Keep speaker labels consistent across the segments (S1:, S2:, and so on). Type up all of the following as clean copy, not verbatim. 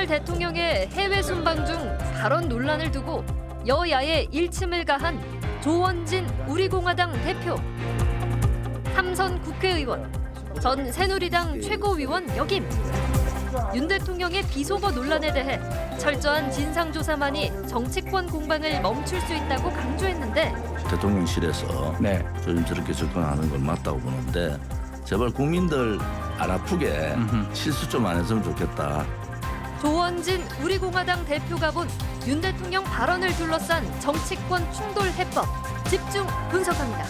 S1: 윤석열 대통령의 해외 순방 중 발언 논란을 두고 여야에 일침을 가한 조원진 우리공화당 대표, 삼선 국회의원, 전 새누리당 최고위원 역임. 윤 대통령의 비속어 논란에 대해 철저한 진상조사만이 정치권 공방을 멈출 수 있다고 강조했는데
S2: 대통령실에서 요즘 저렇게 접근하는 건 맞다고 보는데 제발 국민들 안 아프게 실수 좀 안 했으면 좋겠다.
S1: 조원진 우리공화당 대표가 본 윤 대통령 발언을 둘러싼 정치권 충돌 해법 집중 분석합니다.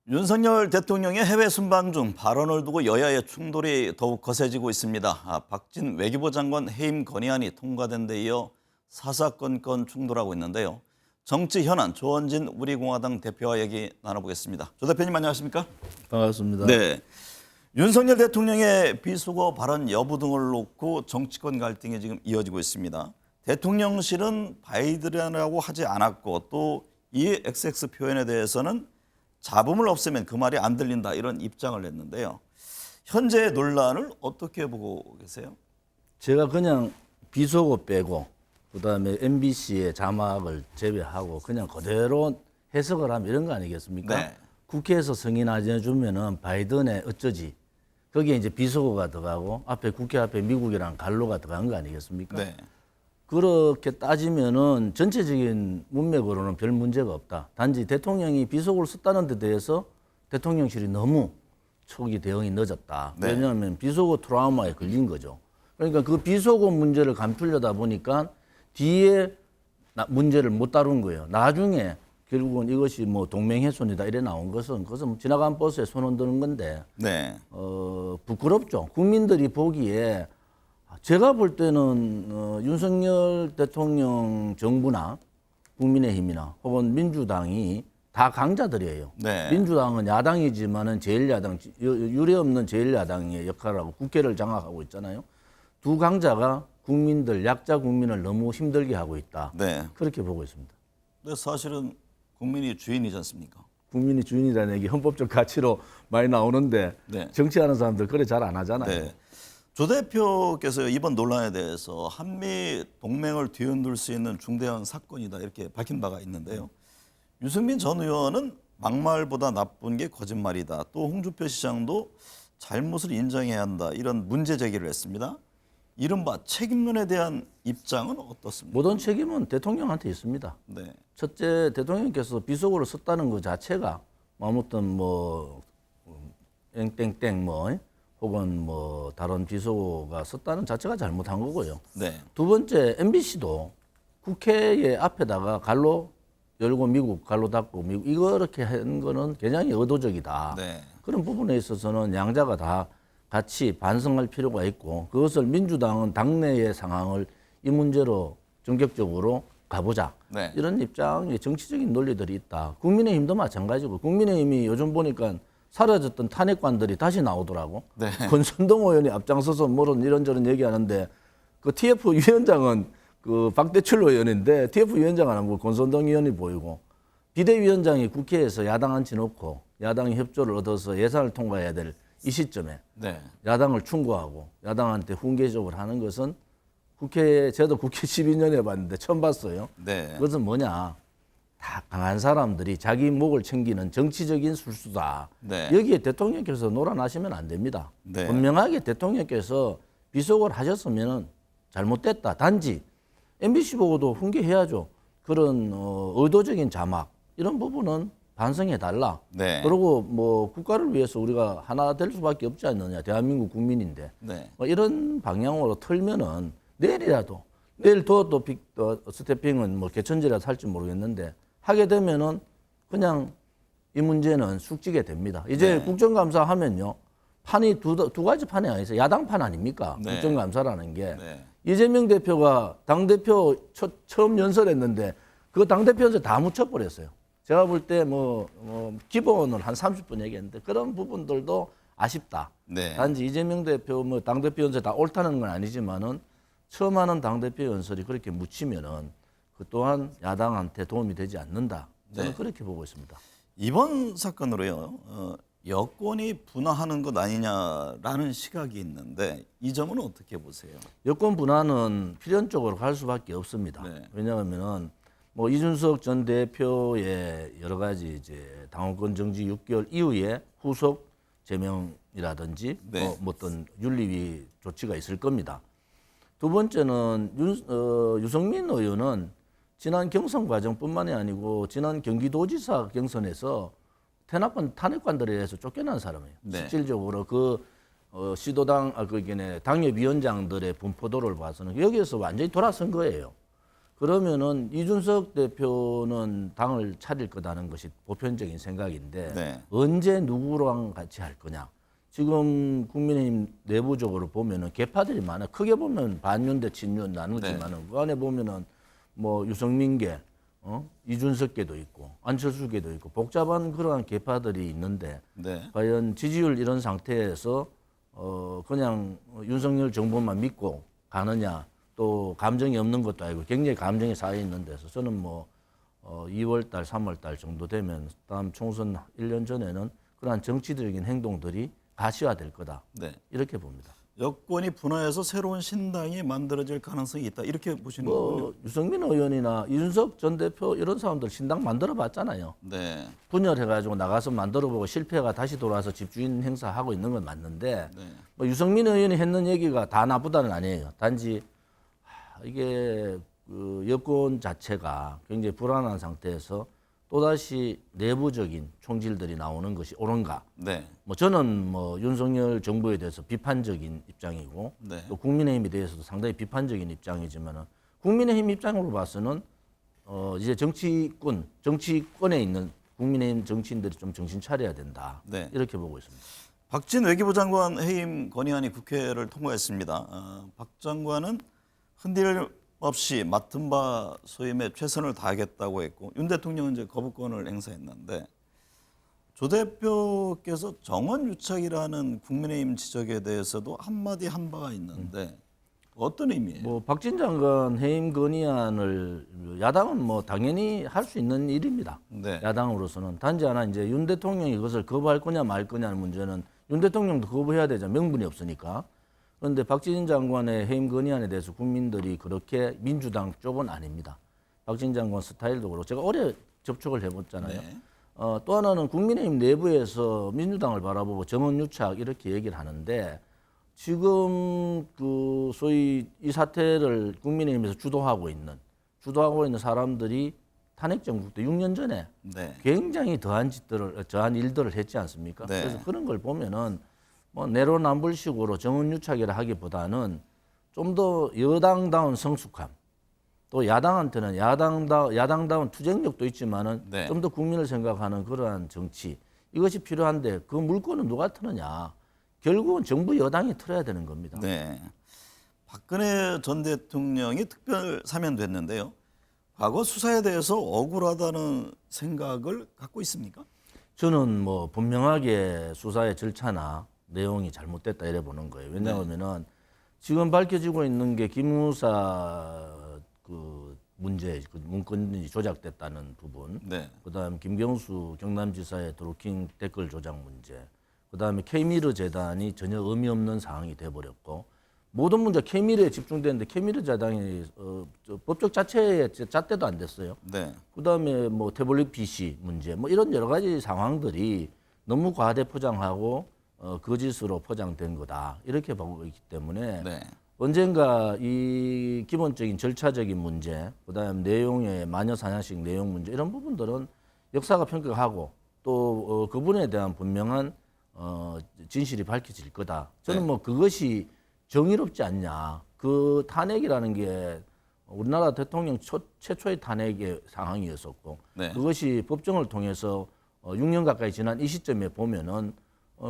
S3: 윤석열 대통령의 해외 순방 중 발언을 두고 여야의 충돌이 더욱 거세지고 있습니다. 박진 외교부 장관 해임 건의안이 통과된 데 이어 사사건건 충돌하고 있는데요. 정치 현안 조원진 우리공화당 대표와 얘기 나눠보겠습니다. 조 대표님 안녕하십니까?
S2: 반갑습니다.
S3: 네. 윤석열 대통령의 비속어 발언 여부 등을 놓고 정치권 갈등이 지금 이어지고 있습니다. 대통령실은 바이든이라고 하지 않았고 또 이 XX 표현에 대해서는 잡음을 없애면 그 말이 안 들린다 이런 입장을 냈는데요. 현재의 논란을 어떻게 보고 계세요?
S2: 제가 그냥 비속어 빼고 그다음에 MBC의 자막을 제외하고 그냥 그대로 해석을 하면 이런 거 아니겠습니까?
S3: 네.
S2: 국회에서 승인 안 해주면은 바이든의 어쩌지 거기에 이제 비속어가 들어가고 앞에 국회 앞에 미국이랑 갈로가 들어간 거 아니겠습니까?
S3: 네.
S2: 그렇게 따지면은 전체적인 문맥으로는 별 문제가 없다. 단지 대통령이 비속어를 썼다는 데 대해서 대통령실이 너무 초기 대응이 늦었다.
S3: 네.
S2: 왜냐하면 비속어 트라우마에 걸린 거죠. 그러니까 그 비속어 문제를 감추려다 보니까 뒤에 문제를 못 다룬 거예요. 나중에 결국은 이것이 뭐 동맹훼손이다 이래 나온 것은 그것은 지나간 버스에 손 흔드는 건데
S3: 네.
S2: 부끄럽죠. 국민들이 보기에 제가 볼 때는 윤석열 대통령 정부나 국민의힘이나 혹은 민주당이 다 강자들이에요.
S3: 네.
S2: 민주당은 야당이지만은 제1야당 유례없는 제1야당의 역할을 하고 국회를 장악하고 있잖아요. 두 강자가 국민들 약자 국민을 너무 힘들게 하고 있다.
S3: 네.
S2: 그렇게 보고 있습니다.
S3: 근데 사실은 국민이 주인이지 않습니까?
S2: 국민이 주인이라는 얘기 헌법적 가치로 많이 나오는데
S3: 네.
S2: 정치하는 사람들 그래 잘 안 하잖아요.
S3: 네. 조 대표께서 이번 논란에 대해서 한미 동맹을 뒤흔들 수 있는 중대한 사건이다 이렇게 밝힌 바가 있는데요. 유승민 전 의원은 막말보다 나쁜 게 거짓말이다. 또 홍준표 시장도 잘못을 인정해야 한다. 이런 문제 제기를 했습니다. 이른바 책임론에 대한 입장은 어떻습니까?
S2: 모든 책임은 대통령한테 있습니다.
S3: 네.
S2: 첫째, 대통령께서 비속어를 썼다는 것 자체가 아무튼 뭐 땡땡땡 뭐 혹은 뭐 다른 비속어가 썼다는 자체가 잘못한 거고요.
S3: 네.
S2: 두 번째, MBC도 국회의 앞에다가 갈로 열고 미국, 갈로 닫고 미국 이렇게 한 거는 굉장히 의도적이다.
S3: 네.
S2: 그런 부분에 있어서는 양자가 다 같이 반성할 필요가 있고 그것을 민주당은 당내의 상황을 이 문제로 전격적으로 가보자.
S3: 네.
S2: 이런 입장에 정치적인 논리들이 있다. 국민의힘도 마찬가지고 국민의힘이 요즘 보니까 사라졌던 탄핵관들이 다시 나오더라고.
S3: 네.
S2: 권선동 의원이 앞장서서 뭐런 이런저런 얘기하는데 그 TF 위원장은 그 박대출 의원인데 TF 위원장 안 하고 권선동 의원이 보이고 비대위원장이 국회에서 야당 앉혀놓고 야당이 협조를 얻어서 예산을 통과해야 될 이 시점에
S3: 네.
S2: 야당을 충고하고 야당한테 훈계적으로 하는 것은 저도 국회 12년 해봤는데 처음 봤어요.
S3: 네.
S2: 그것은 뭐냐. 다 강한 사람들이 자기 목을 챙기는 정치적인 술수다.
S3: 네.
S2: 여기에 대통령께서 놀아나시면 안 됩니다.
S3: 네.
S2: 분명하게 대통령께서 비속어를 하셨으면 잘못됐다. 단지 MBC 보고도 훈계해야죠. 그런 의도적인 자막 이런 부분은 반성해달라.
S3: 네.
S2: 그리고 뭐 국가를 위해서 우리가 하나 될 수밖에 없지 않느냐. 대한민국 국민인데.
S3: 네.
S2: 뭐 이런 방향으로 틀면은 내일이라도 내일 또 스태핑은 뭐 개천지라도 할지 모르겠는데 하게 되면은 그냥 이 문제는 숙지게 됩니다. 이제
S3: 네.
S2: 국정감사 하면요. 판이 두 가지 판이 아니죠. 야당판 아닙니까?
S3: 네.
S2: 국정감사라는 게.
S3: 네.
S2: 이재명 대표가 당대표 처음 연설했는데 그 당대표 연설 다 묻혀버렸어요. 제가 볼 때 기본은 한 30분 얘기했는데 그런 부분들도 아쉽다.
S3: 네.
S2: 단지 이재명 대표 당대표 연설 다 옳다는 건 아니지만은 처음 하는 당대표 연설이 그렇게 묻히면은 그 또한 야당한테 도움이 되지 않는다. 저는
S3: 네.
S2: 그렇게 보고 있습니다.
S3: 이번 사건으로요. 여권이 분화하는 것 아니냐라는 시각이 있는데 이 점은 어떻게 보세요?
S2: 여권 분화는 필연적으로 갈 수밖에 없습니다.
S3: 네.
S2: 왜냐하면은 뭐 이준석 전 대표의 여러 가지 이제 당원권 정지 6개월 이후에 후속 제명이라든지
S3: 네.
S2: 뭐 어떤 윤리위 조치가 있을 겁니다. 두 번째는 유승민 의원은 지난 경선 과정뿐만이 아니고 지난 경기도지사 경선에서 탄핵관들에 의해서 쫓겨난 사람이에요.
S3: 네.
S2: 실질적으로 시도당 그게 당협위원장들의 분포도를 봐서는 여기에서 완전히 돌아선 거예요. 그러면은 이준석 대표는 당을 차릴 거다는 것이 보편적인 생각인데
S3: 네.
S2: 언제 누구랑 같이 할 거냐. 지금 국민의힘 내부적으로 보면은 계파들이 많아. 크게 보면 반윤 대 친윤 나누지만은 그 안에 보면은 뭐 유승민계, 이준석계도 있고 안철수계도 있고 복잡한 그러한 계파들이 있는데
S3: 네.
S2: 과연 지지율 이런 상태에서 그냥 윤석열 정부만 믿고 가느냐 또 감정이 없는 것도 아니고 굉장히 감정이 쌓여 있는 데서 저는 뭐 2월 달, 3월 달 정도 되면 다음 총선 1년 전에는 그러한 정치적인 행동들이 가시화될 거다.
S3: 네.
S2: 이렇게 봅니다.
S3: 여권이 분화해서 새로운 신당이 만들어질 가능성이 있다. 이렇게 보시는 거군요.
S2: 유승민 의원이나 이준석 전 대표 이런 사람들 신당 만들어 봤잖아요.
S3: 네.
S2: 분열해가지고 나가서 만들어보고 실패가 다시 돌아와서 집주인 행사하고 있는 건 맞는데
S3: 네.
S2: 뭐 유승민 의원이 했는 얘기가 다 나쁘다는 아니에요. 단지 이게 그 여권 자체가 굉장히 불안한 상태에서 또다시 내부적인 총질들이 나오는 것이 옳은가?
S3: 네.
S2: 뭐 저는 뭐 윤석열 정부에 대해서 비판적인 입장이고
S3: 네.
S2: 또 국민의힘에 대해서도 상당히 비판적인 입장이지만은 국민의힘 입장으로 봐서는 이제 정치권에 있는 국민의힘 정치인들이 좀 정신 차려야 된다.
S3: 네.
S2: 이렇게 보고 있습니다.
S3: 박진 외교부 장관 해임 건의안이 국회를 통과했습니다. 박 장관은 흔들 없이 맡은 바 소임에 최선을 다하겠다고 했고 윤 대통령은 이제 거부권을 행사했는데 조 대표께서 정원 유착이라는 국민의힘 지적에 대해서도 한마디 한 바가 있는데 어떤 의미예요?
S2: 뭐 박진 장관 해임 건의안을 야당은 뭐 당연히 할 수 있는 일입니다.
S3: 네.
S2: 야당으로서는 단지 하나 이제 윤 대통령이 그것을 거부할 거냐 말 거냐는 문제는 윤 대통령도 거부해야 되잖아요. 명분이 없으니까. 그런데 박진 장관의 해임 건의안에 대해서 국민들이 그렇게 민주당 쪽은 아닙니다. 박진 장관 스타일도 그렇고 제가 오래 접촉을 해봤잖아요.
S3: 네.
S2: 또 하나는 국민의힘 내부에서 민주당을 바라보고 정원유착 이렇게 얘기를 하는데 지금 그 소위 이 사태를 국민의힘에서 주도하고 있는 사람들이 탄핵 정국 때 6년 전에
S3: 네.
S2: 굉장히 저한 일들을 했지 않습니까?
S3: 네.
S2: 그래서 그런 걸 보면은 뭐 내로남불식으로 정원유착이라 하기보다는 좀 더 여당다운 성숙함, 또 야당한테는 야당다운 투쟁력도 있지만은
S3: 네.
S2: 좀 더 국민을 생각하는 그러한 정치 이것이 필요한데 그 물꼬는 누가 트느냐? 결국은 정부 여당이 틀어야 되는 겁니다.
S3: 네. 박근혜 전 대통령이 특별 사면됐는데요. 과거 수사에 대해서 억울하다는 생각을 갖고 있습니까?
S2: 저는 뭐 분명하게 수사의 절차나 내용이 잘못됐다 이래 보는 거예요. 왜냐하면은 지금 밝혀지고 있는 게 김무사 그 문제, 그 문건이 조작됐다는 부분,
S3: 네.
S2: 그다음 김경수 경남지사의 드루킹 댓글 조작 문제, 그다음에 K미르 재단이 전혀 의미 없는 상황이 돼버렸고 모든 문제 K미르에 집중되는데 K미르 재단이 법적 자체의 잣대도 안 됐어요.
S3: 네.
S2: 그다음에 뭐 태블릿 PC 문제, 뭐 이런 여러 가지 상황들이 너무 과대 포장하고 거짓으로 포장된 거다 이렇게 보고 있기 때문에
S3: 네.
S2: 언젠가 이 기본적인 절차적인 문제, 그다음 내용의 마녀 사냥식 내용 문제 이런 부분들은 역사가 평가하고 또 그분에 대한 분명한 진실이 밝혀질 거다. 저는
S3: 네.
S2: 뭐 그것이 정의롭지 않냐. 그 탄핵이라는 게 우리나라 대통령 최초의 탄핵의 상황이었었고
S3: 네.
S2: 그것이 법정을 통해서 6년 가까이 지난 이 시점에 보면은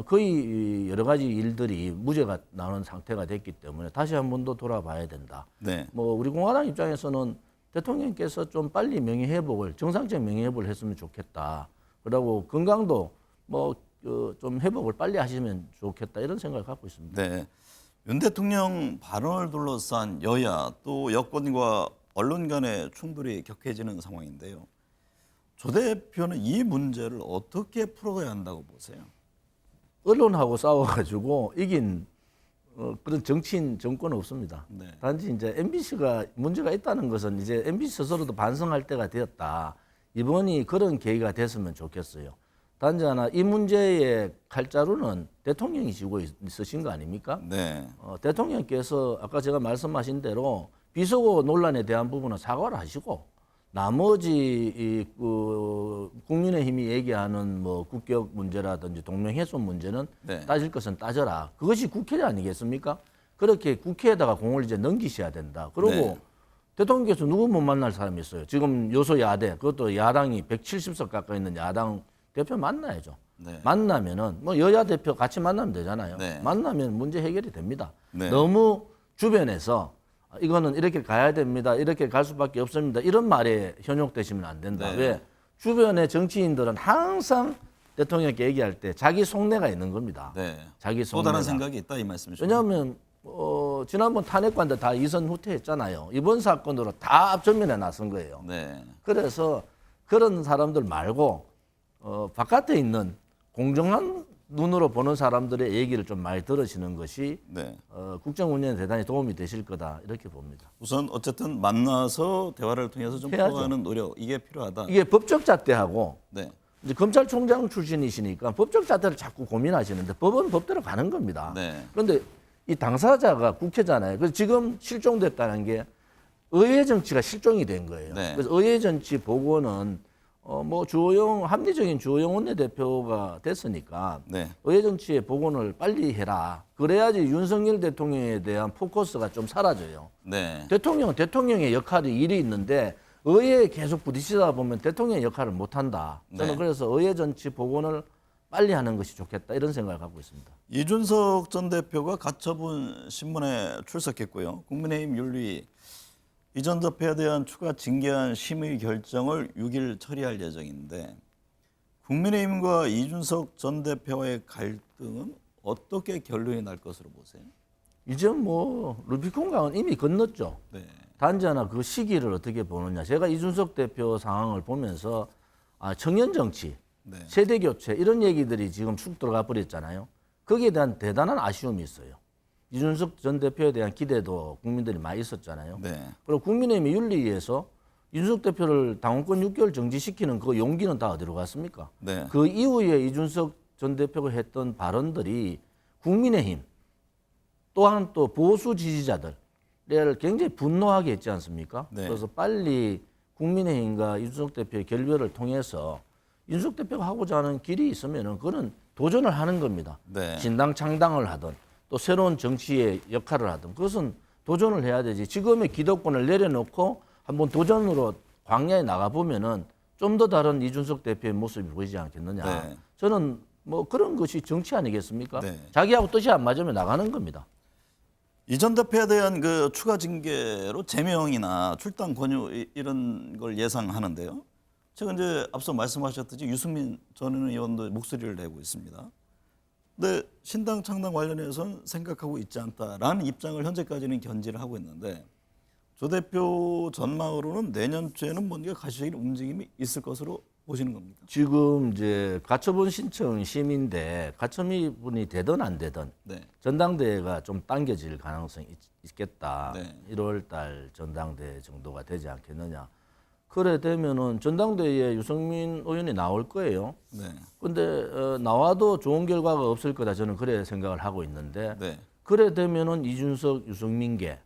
S2: 거의 여러 가지 일들이 무죄가 나오는 상태가 됐기 때문에 다시 한 번 더 돌아봐야 된다.
S3: 네.
S2: 뭐 우리 공화당 입장에서는 대통령께서 좀 빨리 명예회복을 정상적 명예회복을 했으면 좋겠다. 그리고 건강도 뭐 좀 회복을 빨리 하시면 좋겠다 이런 생각을 갖고 있습니다.
S3: 네. 윤 대통령 발언을 둘러싼 여야 또 여권과 언론 간의 충돌이 격해지는 상황인데요. 조 대표는 이 문제를 어떻게 풀어가야 한다고 보세요?
S2: 언론하고 싸워가지고 이긴 그런 정치인 정권은 없습니다.
S3: 네.
S2: 단지 이제 MBC가 문제가 있다는 것은 이제 MBC 스스로도 반성할 때가 되었다. 이번이 그런 계기가 됐으면 좋겠어요. 단지 하나 이 문제의 칼자루는 대통령이 쥐고 있으신 거 아닙니까?
S3: 네.
S2: 대통령께서 아까 제가 말씀하신 대로 비속어 논란에 대한 부분은 사과를 하시고 나머지 국민의힘이 얘기하는 뭐 국격 문제라든지 동맹해소 문제는
S3: 네.
S2: 따질 것은 따져라. 그것이 국회 아니겠습니까? 그렇게 국회에다가 공을 이제 넘기셔야 된다. 그리고
S3: 네.
S2: 대통령께서 누구 못 만날 사람이 있어요. 지금 여소야대 그것도 야당이 170석 가까이 있는 야당 대표 만나야죠.
S3: 네.
S2: 만나면은 뭐 여야 대표 같이 만나면 되잖아요.
S3: 네.
S2: 만나면 문제 해결이 됩니다.
S3: 네.
S2: 너무 주변에서 이거는 이렇게 가야 됩니다. 이렇게 갈 수밖에 없습니다. 이런 말에 현혹되시면 안 된다.
S3: 네.
S2: 왜? 주변의 정치인들은 항상 대통령께 얘기할 때 자기 속내가 있는 겁니다.
S3: 네.
S2: 자기
S3: 또
S2: 속내가.
S3: 다른 생각이 있다 이 말씀이시죠?
S2: 왜냐하면 지난번 탄핵관들 다 이선 후퇴했잖아요. 이번 사건으로 다 앞전면에 나선 거예요.
S3: 네.
S2: 그래서 그런 사람들 말고 바깥에 있는 공정한 눈으로 보는 사람들의 얘기를 좀 많이 들으시는 것이
S3: 네.
S2: 국정 운영에 대단히 도움이 되실 거다 이렇게 봅니다.
S3: 우선 어쨌든 만나서 대화를 통해서 좀
S2: 해야죠.
S3: 풀어가는 노력 이게 필요하다.
S2: 이게 법적 잣대하고
S3: 네.
S2: 이제 검찰총장 출신이시니까 법적 잣대를 자꾸 고민하시는데 법은 법대로 가는 겁니다.
S3: 네.
S2: 그런데 이 당사자가 국회잖아요. 그래서 지금 실종됐다는 게 의회 정치가 실종이 된 거예요.
S3: 네.
S2: 그래서 의회 정치 보고는 뭐 주호영 합리적인 주호영 원내대표가 됐으니까
S3: 네.
S2: 의회 정치의 복원을 빨리 해라. 그래야지 윤석열 대통령에 대한 포커스가 좀 사라져요.
S3: 네.
S2: 대통령은 대통령의 역할이 일이 있는데 의회에 계속 부딪히다 보면 대통령의 역할을 못한다. 저는
S3: 네.
S2: 그래서 의회 정치 복원을 빨리 하는 것이 좋겠다 이런 생각을 갖고 있습니다.
S3: 이준석 전 대표가 가처분 신문에 출석했고요. 국민의힘 윤리 이 전 대표에 대한 추가 징계안 심의 결정을 6일 처리할 예정인데 국민의힘과 이준석 전 대표와의 갈등은 어떻게 결론이 날 것으로 보세요?
S2: 이제 뭐 루비콘강은 이미 건넜죠.
S3: 네.
S2: 단지 하나 그 시기를 어떻게 보느냐. 제가 이준석 대표 상황을 보면서 청년 정치,
S3: 네.
S2: 세대 교체 이런 얘기들이 지금 쑥 들어가 버렸잖아요. 거기에 대한 대단한 아쉬움이 있어요. 이준석 전 대표에 대한 기대도 국민들이 많이 있었잖아요.
S3: 네.
S2: 그리고 국민의힘이 윤리위에서 이준석 대표를 당원권 6개월 정지시키는 그 용기는 다 어디로 갔습니까?
S3: 네.
S2: 그 이후에 이준석 전 대표가 했던 발언들이 국민의힘 또한 또 보수 지지자들을 굉장히 분노하게 했지 않습니까?
S3: 네.
S2: 그래서 빨리 국민의힘과 이준석 대표의 결별을 통해서 이준석 대표가 하고자 하는 길이 있으면은 그거는 도전을 하는 겁니다.
S3: 네.
S2: 신당 창당을 하든 또 새로운 정치의 역할을 하든 그것은 도전을 해야 되지. 지금의 기득권을 내려놓고 한번 도전으로 광야에 나가 보면은 좀 더 다른 이준석 대표의 모습이 보이지 않겠느냐.
S3: 네.
S2: 저는 뭐 그런 것이 정치 아니겠습니까?
S3: 네.
S2: 자기하고 뜻이 안 맞으면 나가는 겁니다.
S3: 이 전 대표에 대한 그 추가 징계로 제명이나 출당 권유 이런 걸 예상하는데요. 제가 이제 앞서 말씀하셨듯이 유승민 전 의원도 목소리를 내고 있습니다. 근데 신당 창당 관련해서는 생각하고 있지 않다라는 입장을 현재까지는 견지를 하고 있는데 조 대표 전망으로는 내년 초에는 뭔가 가시적인 움직임이 있을 것으로 보시는 겁니까?
S2: 지금 이제 가처분 신청 심인데 가처분이 되든 안 되든
S3: 네.
S2: 전당대회가 좀 당겨질 가능성이 있겠다.
S3: 네.
S2: 1월 달 전당대회 정도가 되지 않겠느냐. 그래 되면은 전당대회에 유승민 의원이 나올 거예요.
S3: 네.
S2: 근데 나와도 좋은 결과가 없을 거다. 저는 그래 생각을 하고 있는데
S3: 네.
S2: 그래 되면은 이준석, 유승민계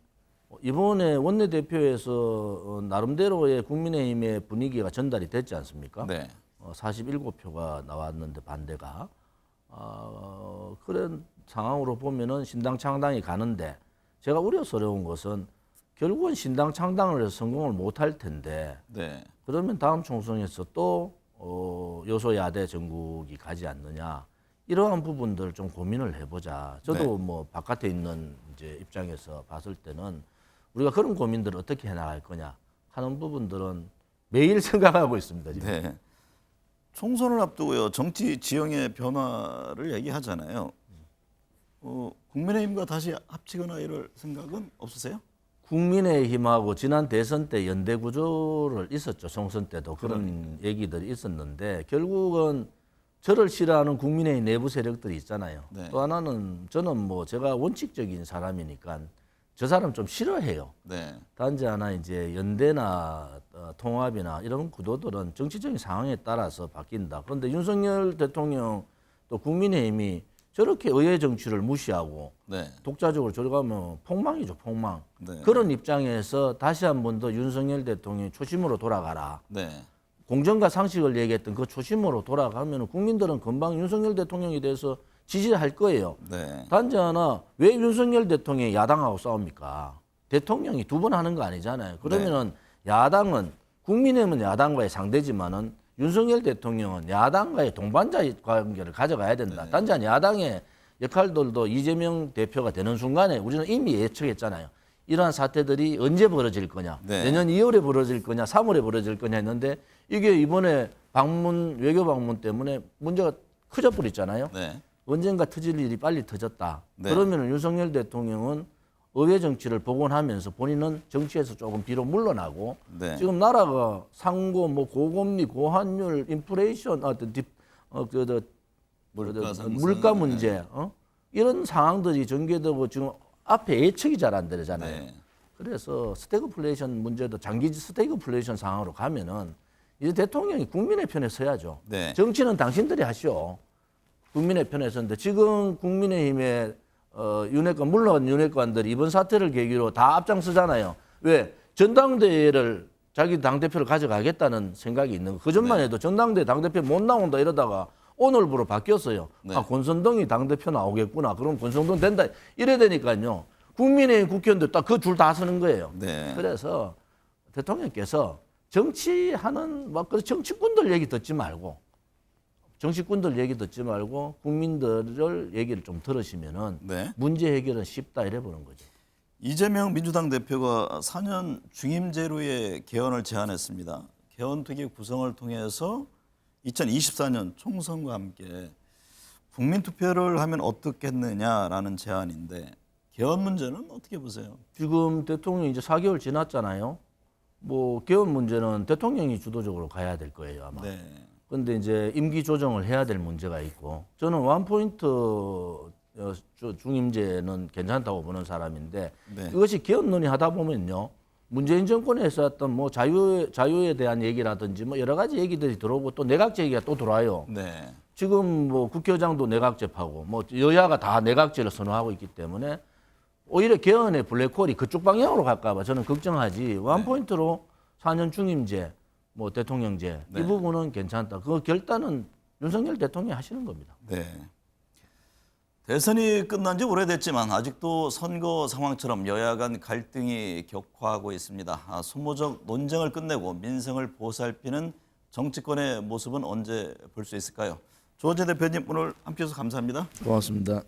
S2: 이번에 원내대표에서 나름대로의 국민의힘의 분위기가 전달이 됐지 않습니까?
S3: 네.
S2: 47표가 나왔는데 반대가 그런 상황으로 보면은 신당 창당이 가는데 제가 우려스러운 것은 결국은 신당 창당을 해서 성공을 못할 텐데
S3: 네.
S2: 그러면 다음 총선에서 또 여소야대 전국이 가지 않느냐 이러한 부분들 좀 고민을 해보자. 저도
S3: 네.
S2: 뭐 바깥에 있는 이제 입장에서 봤을 때는 우리가 그런 고민들을 어떻게 해나갈 거냐 하는 부분들은 매일 생각하고 있습니다. 지금.
S3: 네. 총선을 앞두고요. 정치 지형의 변화를 얘기하잖아요. 국민의힘과 다시 합치거나 이럴 생각은 없으세요?
S2: 국민의힘하고 지난 대선 때 연대 구조를 있었죠. 총선 때도 그런 얘기들이 있었는데 결국은 저를 싫어하는 국민의 내부 세력들이 있잖아요.
S3: 네.
S2: 또 하나는 저는 뭐 제가 원칙적인 사람이니까 저 사람 좀 싫어해요.
S3: 네.
S2: 단지 하나 이제 연대나 통합이나 이런 구도들은 정치적인 상황에 따라서 바뀐다. 그런데 윤석열 대통령 또 국민의힘이 저렇게 의회 정치를 무시하고
S3: 네.
S2: 독자적으로 저리 가면 폭망이죠, 폭망.
S3: 네.
S2: 그런 입장에서 다시 한 번 더 윤석열 대통령이 초심으로 돌아가라.
S3: 네.
S2: 공정과 상식을 얘기했던 그 초심으로 돌아가면 국민들은 금방 윤석열 대통령에 대해서 지지할 거예요.
S3: 네.
S2: 단지 하나 왜 윤석열 대통령이 야당하고 싸웁니까? 대통령이 두 번 하는 거 아니잖아요. 그러면은 야당은 국민의힘은 야당과의 상대지만은 윤석열 대통령은 야당과의 동반자 관계를 가져가야 된다.
S3: 네.
S2: 단지 하나 야당의 역할들도 이재명 대표가 되는 순간에 우리는 이미 예측했잖아요. 이러한 사태들이 언제 벌어질 거냐.
S3: 네.
S2: 내년 2월에 벌어질 거냐, 3월에 벌어질 거냐 했는데 이게 이번에 외교 방문 때문에 문제가 커져 버렸잖아요.
S3: 네.
S2: 언젠가 터질 일이 빨리 터졌다.
S3: 네.
S2: 그러면 윤석열 대통령은 의회 정치를 복원하면서 본인은 정치에서 조금 뒤로 물러나고
S3: 네.
S2: 지금 나라가 상고, 뭐 고금리, 고환율, 인플레이션,
S3: 물가 상승.
S2: 물가 문제, 이런 상황들이 전개되고 지금 앞에 예측이 잘 안 되잖아요.
S3: 네.
S2: 그래서 스태그플레이션 문제도 장기 스태그플레이션 상황으로 가면은 이제 대통령이 국민의 편에 서야죠.
S3: 네.
S2: 정치는 당신들이 하시오. 국민의 편에 섰는데 지금 국민의힘의 윤핵관, 물론 윤핵관들이 이번 사태를 계기로 다 앞장서잖아요. 왜? 전당대회를 자기 당대표를 가져가겠다는 생각이 있는 거. 그전만 해도 전당대회 당대표 못 나온다 이러다가 오늘부로 바뀌었어요.
S3: 네.
S2: 아, 권선동이 당대표 나오겠구나. 그럼 권선동 된다. 이래 되니까요. 국민의힘 국회의원들 딱 그 줄 다 서는 거예요.
S3: 네.
S2: 그래서 대통령께서 정치하는 막 그 정치꾼들 얘기 듣지 말고 정치꾼들 얘기 듣지 말고 국민들을 얘기를 좀 들으시면은
S3: 네.
S2: 문제 해결은 쉽다 이래 보는 거죠.
S3: 이재명 민주당 대표가 4년 중임제로의 개헌을 제안했습니다. 개헌특위 구성을 통해서 2024년 총선과 함께 국민투표를 하면 어떻겠느냐라는 제안인데 개헌 문제는 어떻게 보세요?
S2: 지금 대통령이 이제 4개월 지났잖아요. 뭐 개헌 문제는 대통령이 주도적으로 가야 될 거예요 아마.
S3: 네.
S2: 그런데 이제 임기 조정을 해야 될 문제가 있고 저는 원포인트 중임제는 괜찮다고 보는 사람인데
S3: 네.
S2: 이것이 개헌 논의하다 보면요 문재인 정권에서 했던 뭐 자유에 대한 얘기라든지 뭐 여러 가지 얘기들이 들어오고 또 내각제 얘기가 또 들어와요.
S3: 네.
S2: 지금 뭐 국회의장도 내각제파고 뭐 여야가 다 내각제를 선호하고 있기 때문에 오히려 개헌의 블랙홀이 그쪽 방향으로 갈까 봐 저는 걱정하지 원포인트로 4년 중임제 뭐 대통령제
S3: 네.
S2: 이 부분은 괜찮다. 그 결단은 윤석열 대통령이 하시는 겁니다.
S3: 네. 대선이 끝난 지 오래됐지만 아직도 선거 상황처럼 여야 간 갈등이 격화하고 있습니다. 소모적 논쟁을 끝내고 민생을 보살피는 정치권의 모습은 언제 볼 수 있을까요? 조원재 대표님 오늘 함께해서 감사합니다.
S2: 고맙습니다.